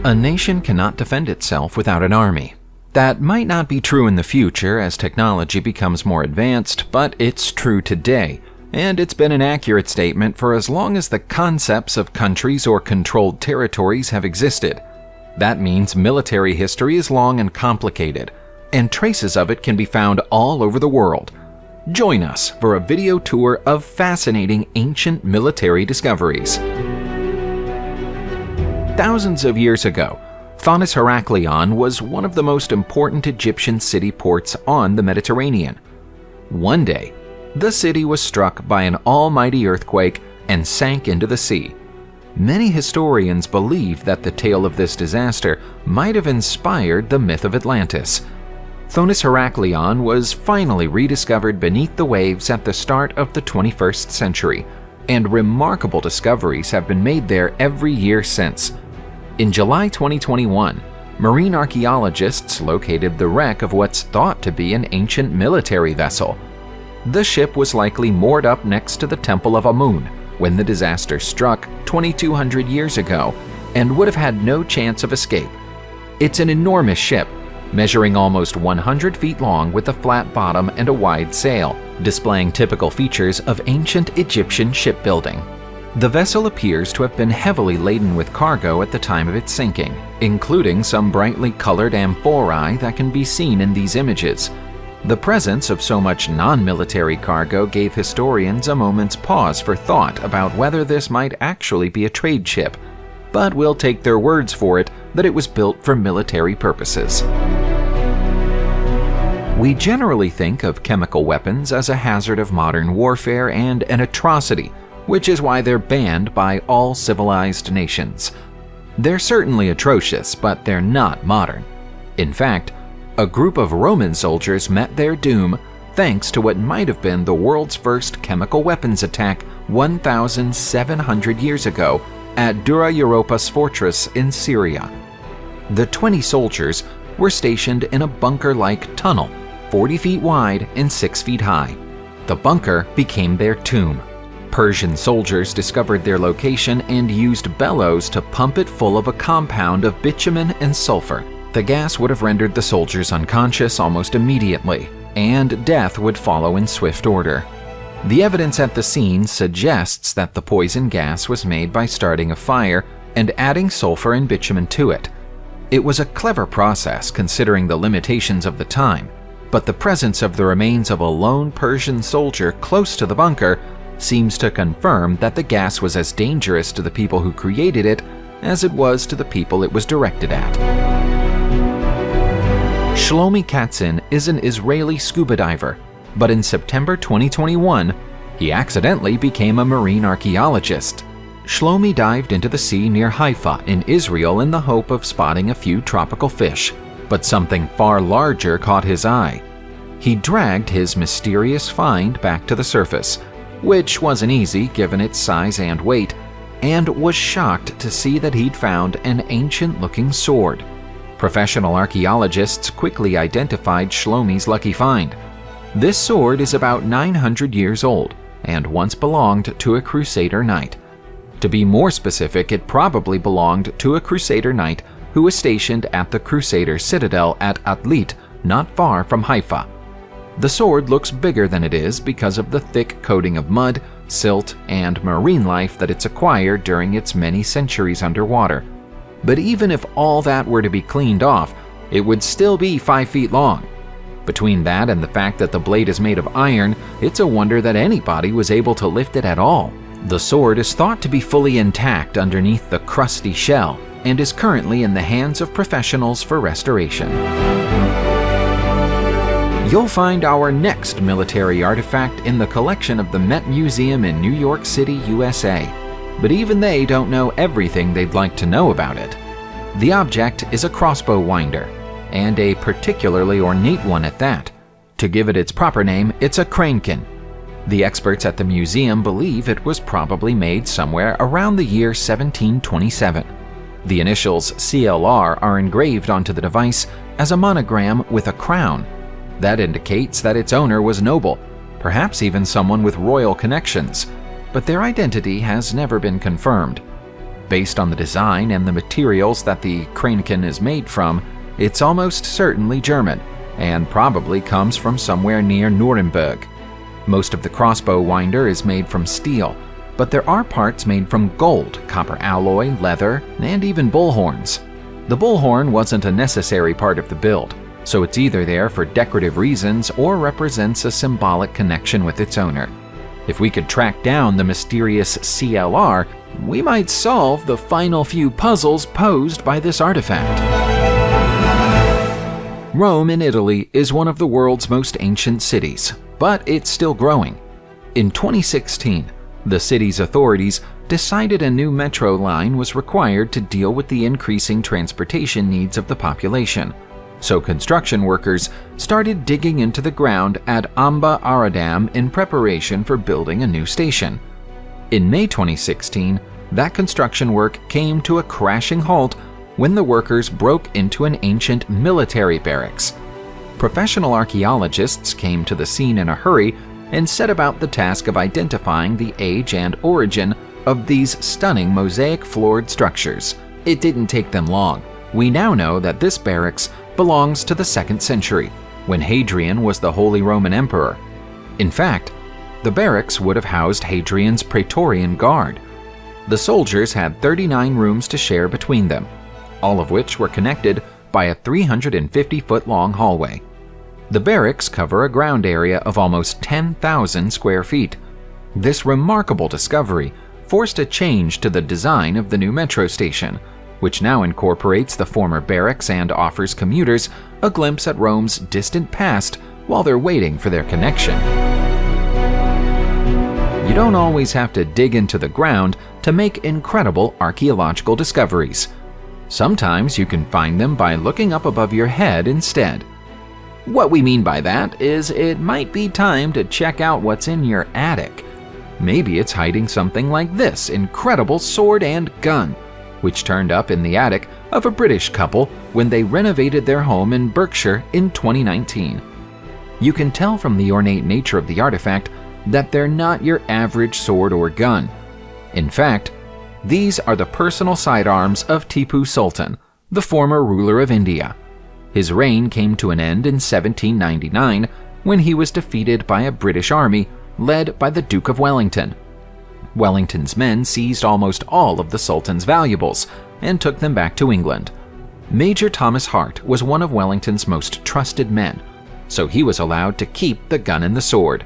A nation cannot defend itself without an army. That might not be true in the future as technology becomes more advanced, but it's true today, and it's been an accurate statement for as long as the concepts of countries or controlled territories have existed. That means military history is long and complicated, and traces of it can be found all over the world. Join us for a video tour of fascinating ancient military discoveries. Thousands of years ago, Thonis Heraklion was one of the most important Egyptian city ports on the Mediterranean. One day, the city was struck by an almighty earthquake and sank into the sea. Many historians believe that the tale of this disaster might have inspired the myth of Atlantis. Thonis Heraklion was finally rediscovered beneath the waves at the start of the 21st century, and remarkable discoveries have been made there every year since. In July 2021, marine archaeologists located the wreck of what's thought to be an ancient military vessel. The ship was likely moored up next to the Temple of Amun when the disaster struck 2,200 years ago and would have had no chance of escape. It's an enormous ship, measuring almost 100 feet long with a flat bottom and a wide sail, displaying typical features of ancient Egyptian shipbuilding. The vessel appears to have been heavily laden with cargo at the time of its sinking, including some brightly colored amphorae that can be seen in these images. The presence of so much non-military cargo gave historians a moment's pause for thought about whether this might actually be a trade ship, but we'll take their words for it that it was built for military purposes. We generally think of chemical weapons as a hazard of modern warfare and an atrocity, which is why they're banned by all civilized nations. They're certainly atrocious, but they're not modern. In fact, a group of Roman soldiers met their doom thanks to what might have been the world's first chemical weapons attack 1,700 years ago at Dura Europa's fortress in Syria. The 20 soldiers were stationed in a bunker-like tunnel, 40 feet wide and 6 feet high. The bunker became their tomb. Persian soldiers discovered their location and used bellows to pump it full of a compound of bitumen and sulfur. The gas would have rendered the soldiers unconscious almost immediately, and death would follow in swift order. The evidence at the scene suggests that the poison gas was made by starting a fire and adding sulfur and bitumen to it. It was a clever process considering the limitations of the time, but the presence of the remains of a lone Persian soldier close to the bunker seems to confirm that the gas was as dangerous to the people who created it as it was to the people it was directed at. Shlomi Katzin is an Israeli scuba diver, but in September 2021, he accidentally became a marine archaeologist. Shlomi dived into the sea near Haifa in Israel in the hope of spotting a few tropical fish, but something far larger caught his eye. He dragged his mysterious find back to the surface, which wasn't easy given its size and weight, and was shocked to see that he'd found an ancient-looking sword. Professional archaeologists quickly identified Shlomi's lucky find. This sword is about 900 years old and once belonged to a Crusader knight. To be more specific, it probably belonged to a Crusader knight who was stationed at the Crusader citadel at Atlit, not far from Haifa. The sword looks bigger than it is because of the thick coating of mud, silt, and marine life that it's acquired during its many centuries underwater. But even if all that were to be cleaned off, it would still be 5 feet long. Between that and the fact that the blade is made of iron, it's a wonder that anybody was able to lift it at all. The sword is thought to be fully intact underneath the crusty shell and is currently in the hands of professionals for restoration. You'll find our next military artifact in the collection of the Met Museum in New York City, USA. But even they don't know everything they'd like to know about it. The object is a crossbow winder, and a particularly ornate one at that. To give it its proper name, it's a Kranken. The experts at the museum believe it was probably made somewhere around the year 1727. The initials CLR are engraved onto the device as a monogram with a crown. That indicates that its owner was noble, perhaps even someone with royal connections, but their identity has never been confirmed. Based on the design and the materials that the Kraniken is made from, it's almost certainly German, and probably comes from somewhere near Nuremberg. Most of the crossbow winder is made from steel, but there are parts made from gold, copper alloy, leather, and even bullhorns. The bullhorn wasn't a necessary part of the build, so it's either there for decorative reasons or represents a symbolic connection with its owner. If we could track down the mysterious CLR, we might solve the final few puzzles posed by this artifact. Rome in Italy is one of the world's most ancient cities, but it's still growing. In 2016, the city's authorities decided a new metro line was required to deal with the increasing transportation needs of the population. So construction workers started digging into the ground at Amba Aradam in preparation for building a new station. In May 2016, that construction work came to a crashing halt when the workers broke into an ancient military barracks. Professional archaeologists came to the scene in a hurry and set about the task of identifying the age and origin of these stunning mosaic-floored structures. It didn't take them long. We now know that this barracks belongs to the 2nd century, when Hadrian was the Holy Roman Emperor. In fact, the barracks would have housed Hadrian's Praetorian Guard. The soldiers had 39 rooms to share between them, all of which were connected by a 350-foot-long hallway. The barracks cover a ground area of almost 10,000 square feet. This remarkable discovery forced a change to the design of the new metro station, which now incorporates the former barracks and offers commuters a glimpse at Rome's distant past while they're waiting for their connection. You don't always have to dig into the ground to make incredible archaeological discoveries. Sometimes you can find them by looking up above your head instead. What we mean by that is it might be time to check out what's in your attic. Maybe it's hiding something like this incredible sword and gun, which turned up in the attic of a British couple when they renovated their home in Berkshire in 2019. You can tell from the ornate nature of the artifact that they're not your average sword or gun. In fact, these are the personal sidearms of Tipu Sultan, the former ruler of India. His reign came to an end in 1799 when he was defeated by a British army led by the Duke of Wellington. Wellington's men seized almost all of the Sultan's valuables and took them back to England. Major Thomas Hart was one of Wellington's most trusted men, so he was allowed to keep the gun and the sword.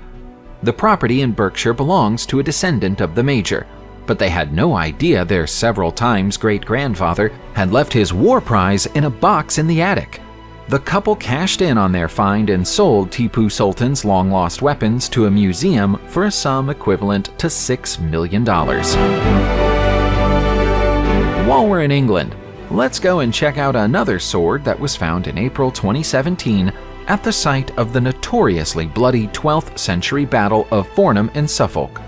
The property in Berkshire belongs to a descendant of the Major, but they had no idea their several times great-grandfather had left his war prize in a box in the attic. The couple cashed in on their find and sold Tipu Sultan's long-lost weapons to a museum for a sum equivalent to $6 million. While we're in England, let's go and check out another sword that was found in April 2017 at the site of the notoriously bloody 12th century Battle of Fornham in Suffolk.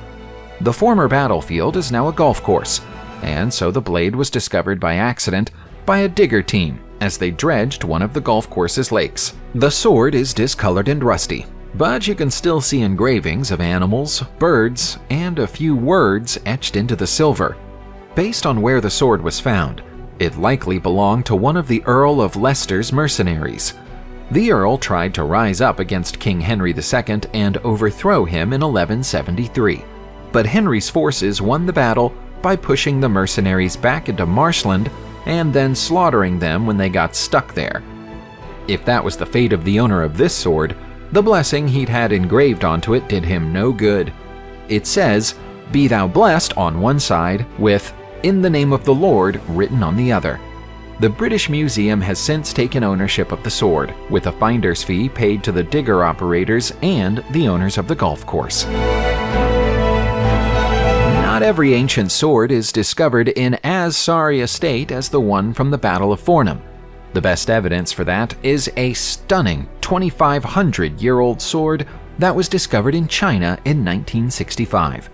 The former battlefield is now a golf course, and so the blade was discovered by accident by a digger team as they dredged one of the golf course's lakes. The sword is discolored and rusty, but you can still see engravings of animals, birds, and a few words etched into the silver. Based on where the sword was found, it likely belonged to one of the Earl of Leicester's mercenaries. The Earl tried to rise up against King Henry II and overthrow him in 1173, but Henry's forces won the battle by pushing the mercenaries back into marshland and then slaughtering them when they got stuck there. If that was the fate of the owner of this sword, the blessing he'd had engraved onto it did him no good. It says, "Be thou blessed" on one side, with "In the name of the Lord" written on the other. The British Museum has since taken ownership of the sword, with a finder's fee paid to the digger operators and the owners of the golf course. Not every ancient sword is discovered in as sorry a state as the one from the Battle of Fornham. The best evidence for that is a stunning 2,500-year-old sword that was discovered in China in 1965.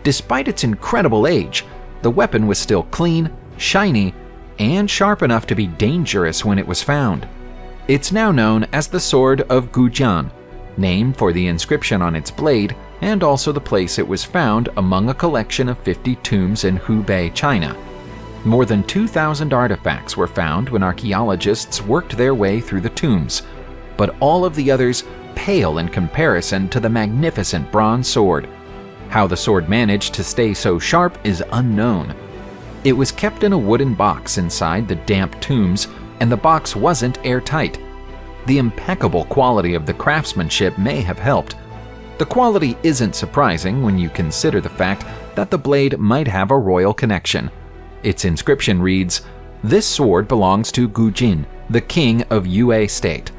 Despite its incredible age, the weapon was still clean, shiny, and sharp enough to be dangerous when it was found. It's now known as the Sword of Gujian, named for the inscription on its blade and also the place it was found among a collection of 50 tombs in Hubei, China. More than 2,000 artifacts were found when archaeologists worked their way through the tombs, but all of the others pale in comparison to the magnificent bronze sword. How the sword managed to stay so sharp is unknown. It was kept in a wooden box inside the damp tombs, and the box wasn't airtight. The impeccable quality of the craftsmanship may have helped. The quality isn't surprising when you consider the fact that the blade might have a royal connection. Its inscription reads, "This sword belongs to Gujin, the king of Yue State."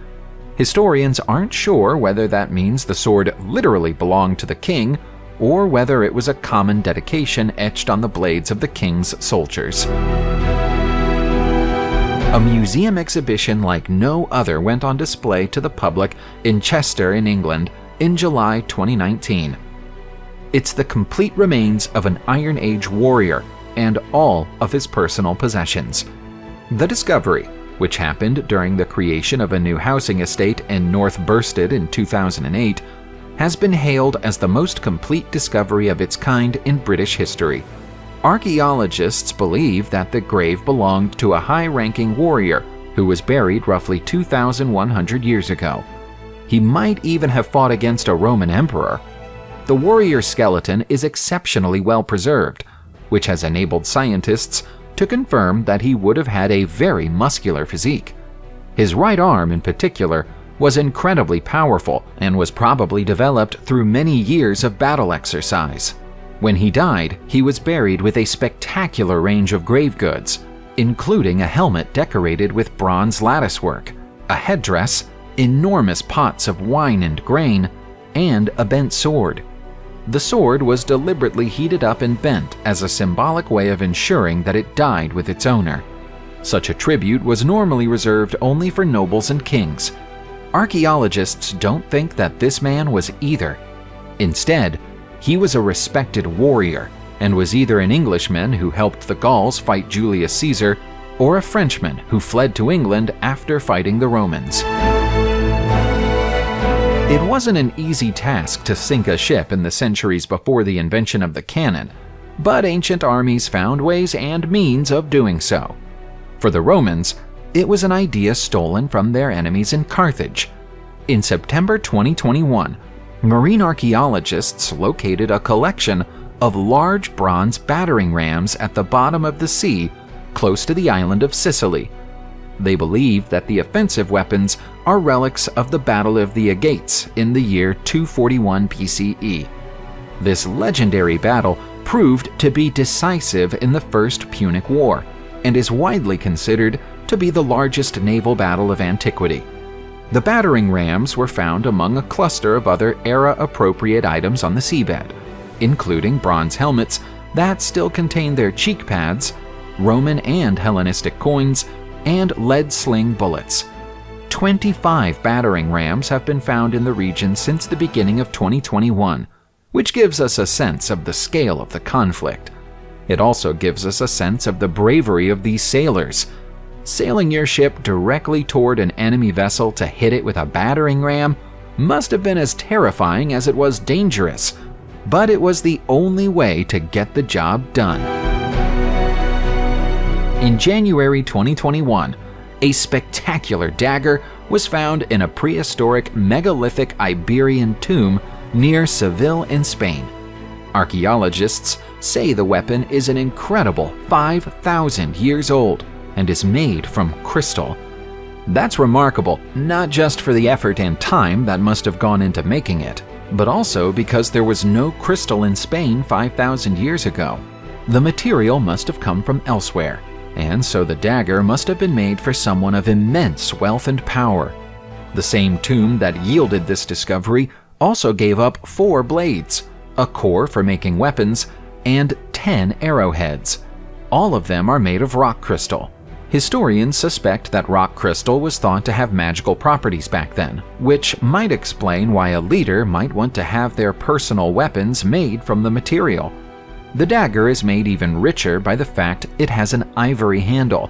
Historians aren't sure whether that means the sword literally belonged to the king, or whether it was a common dedication etched on the blades of the king's soldiers. A museum exhibition like no other went on display to the public in Chester in England in July 2019. It's the complete remains of an Iron Age warrior and all of his personal possessions. The discovery, which happened during the creation of a new housing estate in North Bursted in 2008, has been hailed as the most complete discovery of its kind in British history. Archaeologists believe that the grave belonged to a high-ranking warrior who was buried roughly 2,100 years ago. He might even have fought against a Roman emperor. The warrior's skeleton is exceptionally well preserved, which has enabled scientists to confirm that he would have had a very muscular physique. His right arm, in particular, was incredibly powerful and was probably developed through many years of battle exercise. When he died, he was buried with a spectacular range of grave goods, including a helmet decorated with bronze latticework, a headdress, enormous pots of wine and grain, and a bent sword. The sword was deliberately heated up and bent as a symbolic way of ensuring that it died with its owner. Such a tribute was normally reserved only for nobles and kings. Archaeologists don't think that this man was either. Instead, he was a respected warrior and was either an Englishman who helped the Gauls fight Julius Caesar or a Frenchman who fled to England after fighting the Romans. It wasn't an easy task to sink a ship in the centuries before the invention of the cannon, but ancient armies found ways and means of doing so. For the Romans, it was an idea stolen from their enemies in Carthage. In September 2021, marine archaeologists located a collection of large bronze battering rams at the bottom of the sea close to the island of Sicily. They believe that the offensive weapons are relics of the Battle of the Agates in the year 241 BCE. This legendary battle proved to be decisive in the First Punic War and is widely considered to be the largest naval battle of antiquity. The battering rams were found among a cluster of other era-appropriate items on the seabed, including bronze helmets that still contain their cheek pads, Roman and Hellenistic coins, and lead sling bullets. 25 battering rams have been found in the region since the beginning of 2021, which gives us a sense of the scale of the conflict. It also gives us a sense of the bravery of these sailors. Sailing your ship directly toward an enemy vessel to hit it with a battering ram must have been as terrifying as it was dangerous, but it was the only way to get the job done. In January 2021, a spectacular dagger was found in a prehistoric megalithic Iberian tomb near Seville in Spain. Archaeologists say the weapon is an incredible 5,000 years old and is made from crystal. That's remarkable, not just for the effort and time that must have gone into making it, but also because there was no crystal in Spain 5,000 years ago. The material must have come from elsewhere, and so the dagger must have been made for someone of immense wealth and power. The same tomb that yielded this discovery also gave up 4 blades, a core for making weapons, and 10 arrowheads. All of them are made of rock crystal. Historians suspect that rock crystal was thought to have magical properties back then, which might explain why a leader might want to have their personal weapons made from the material. The dagger is made even richer by the fact it has an ivory handle.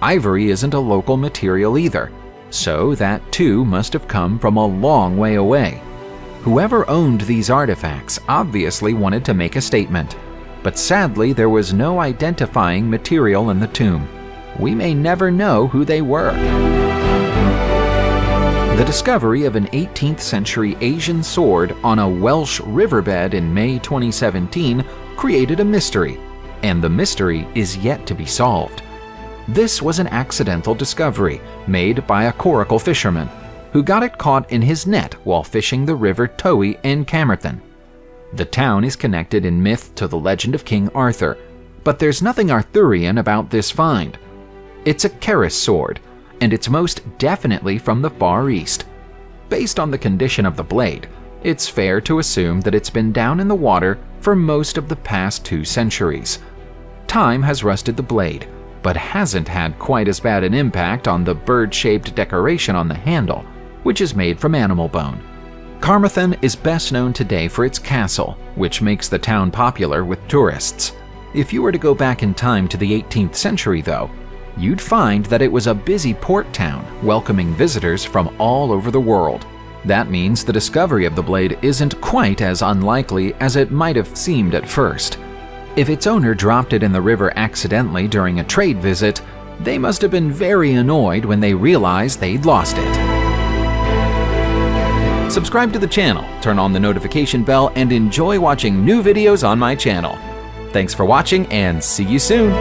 Ivory isn't a local material either, so that too must have come from a long way away. Whoever owned these artifacts obviously wanted to make a statement. but sadly there was no identifying material in the tomb. We may never know who they were. The discovery of an 18th century Asian sword on a Welsh riverbed in May 2017 created a mystery, and the mystery is yet to be solved. This was an accidental discovery made by a coracle fisherman who got it caught in his net while fishing the River Towy in Camerton. The town is connected in myth to the legend of King Arthur, but there's nothing Arthurian about this find. It's a Keris sword, and it's most definitely from the Far East. Based on the condition of the blade, it's fair to assume that it's been down in the water for most of the past 2 centuries. Time has rusted the blade, but hasn't had quite as bad an impact on the bird-shaped decoration on the handle, which is made from animal bone. Carmarthen is best known today for its castle, which makes the town popular with tourists. If you were to go back in time to the 18th century, though, you'd find that it was a busy port town welcoming visitors from all over the world. That means the discovery of the blade isn't quite as unlikely as it might have seemed at first. If its owner dropped it in the river accidentally during a trade visit, they must have been very annoyed when they realized they'd lost it. Subscribe to the channel, turn on the notification bell, and enjoy watching new videos on my channel. Thanks for watching, and see you soon!